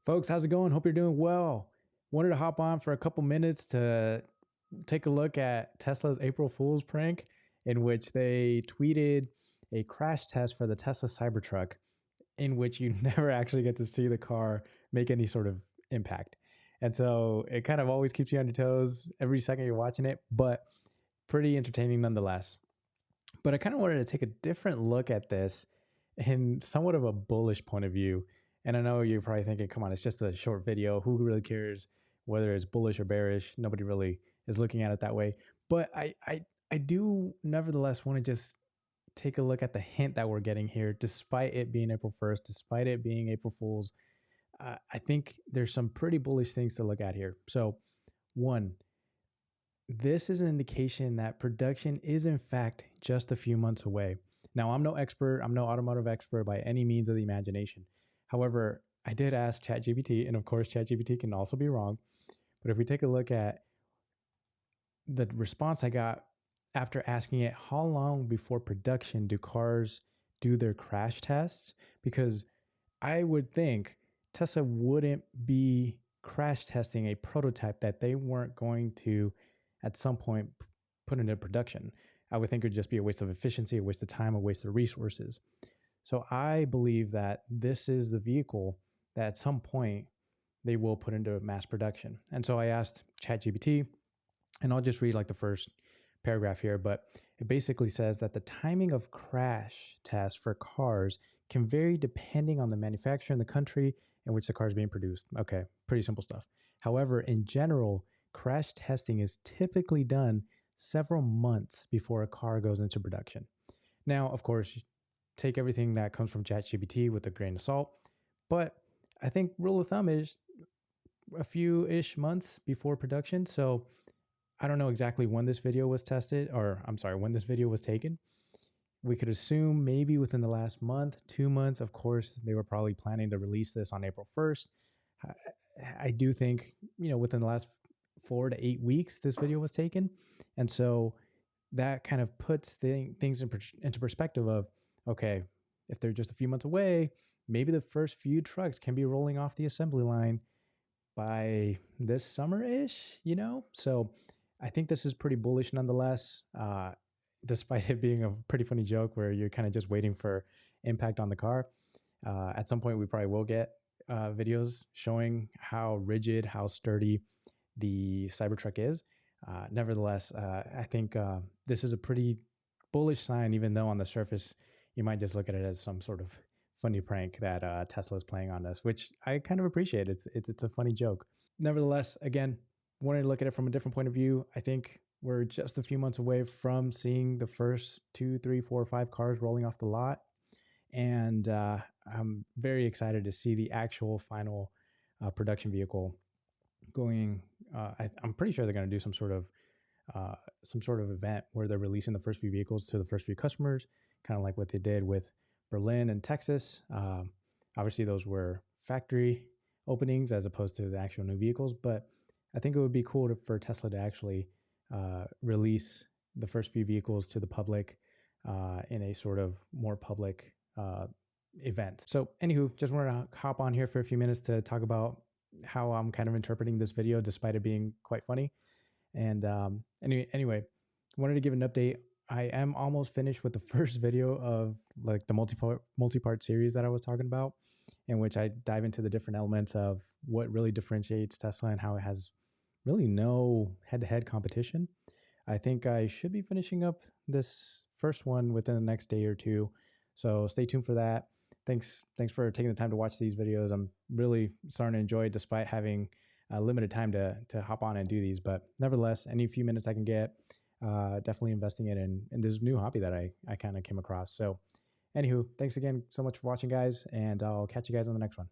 Folks, how's it going? Hope you're doing well. Wanted to hop on for a couple minutes to take a look at Tesla's April Fool's prank, in which they tweeted a crash test for the Tesla Cybertruck, in which you never actually get to see the car make any sort of impact. And so it kind of always keeps you on your toes every second you're watching it, but pretty entertaining nonetheless. But I kind of wanted to take a different look at this in somewhat of a bullish point of view. And I know you're probably thinking, come on, it's just a short video. Who really cares whether it's bullish or bearish? Nobody really is looking at it that way. But I do nevertheless want to just take a look at the hint that we're getting here, despite it being April 1st, despite it being April Fool's. I think there's some pretty bullish things to look at here. So one, this is an indication that production is in fact just a few months away. Now, I'm no expert. I'm no automotive expert by any means of the imagination. However, I did ask ChatGPT, and of course, ChatGPT can also be wrong. But if we take a look at the response I got after asking it, how long before production do cars do their crash tests? Because I would think Tesla wouldn't be crash testing a prototype that they weren't going to, at some point, put into production. I would think it would just be a waste of efficiency, a waste of time, a waste of resources. So I believe that this is the vehicle that at some point they will put into mass production. And so I asked ChatGPT, and I'll just read like the first paragraph here, but it basically says that the timing of crash tests for cars can vary depending on the manufacturer and the country in which the car is being produced. Okay, pretty simple stuff. However, in general, crash testing is typically done several months before a car goes into production. Now, of course, take everything that comes from ChatGPT with a grain of salt, but I think rule of thumb is a few-ish months before production. So I don't know exactly when this video was tested, or I'm sorry, when this video was taken. We could assume maybe within the last month, 2 months. Of course, they were probably planning to release this on April 1st. I do think, within the last 4 to 8 weeks, this video was taken. And so that kind of puts things into perspective of, okay, if they're just a few months away, maybe the first few trucks can be rolling off the assembly line by this summer-ish, So I think this is pretty bullish nonetheless, despite it being a pretty funny joke where you're kind of just waiting for impact on the car. At some point, we probably will get videos showing how rigid, how sturdy the Cybertruck is. Nevertheless, I think this is a pretty bullish sign, even though on the surface, you might just look at it as some sort of funny prank that Tesla is playing on us, which I kind of appreciate. It's a funny joke. Nevertheless, again, wanted to look at it from a different point of view. I think we're just a few months away from seeing the first 2, 3, 4, 5 cars rolling off the lot. And I'm very excited to see the actual final production vehicle going. I'm pretty sure they're going to do some sort of event where they're releasing the first few vehicles to the first few customers, kind of like what they did with Berlin and Texas. Obviously, those were factory openings as opposed to the actual new vehicles, but I think it would be cool for Tesla to actually release the first few vehicles to the public in a sort of more public event. So anywho, just wanted to hop on here for a few minutes to talk about how I'm kind of interpreting this video, despite it being quite funny. And anyway, wanted to give an update. I am almost finished with the first video of like the multi-part series that I was talking about, in which I dive into the different elements of what really differentiates Tesla and how it has really no head-to-head competition. I think I should be finishing up this first one within the next day or two. So stay tuned for that. Thanks for taking the time to watch these videos. I'm really starting to enjoy it despite having limited time to hop on and do these. But nevertheless, any few minutes I can get, definitely investing it in this new hobby that I kind of came across. So anywho, thanks again so much for watching, guys, and I'll catch you guys on the next one.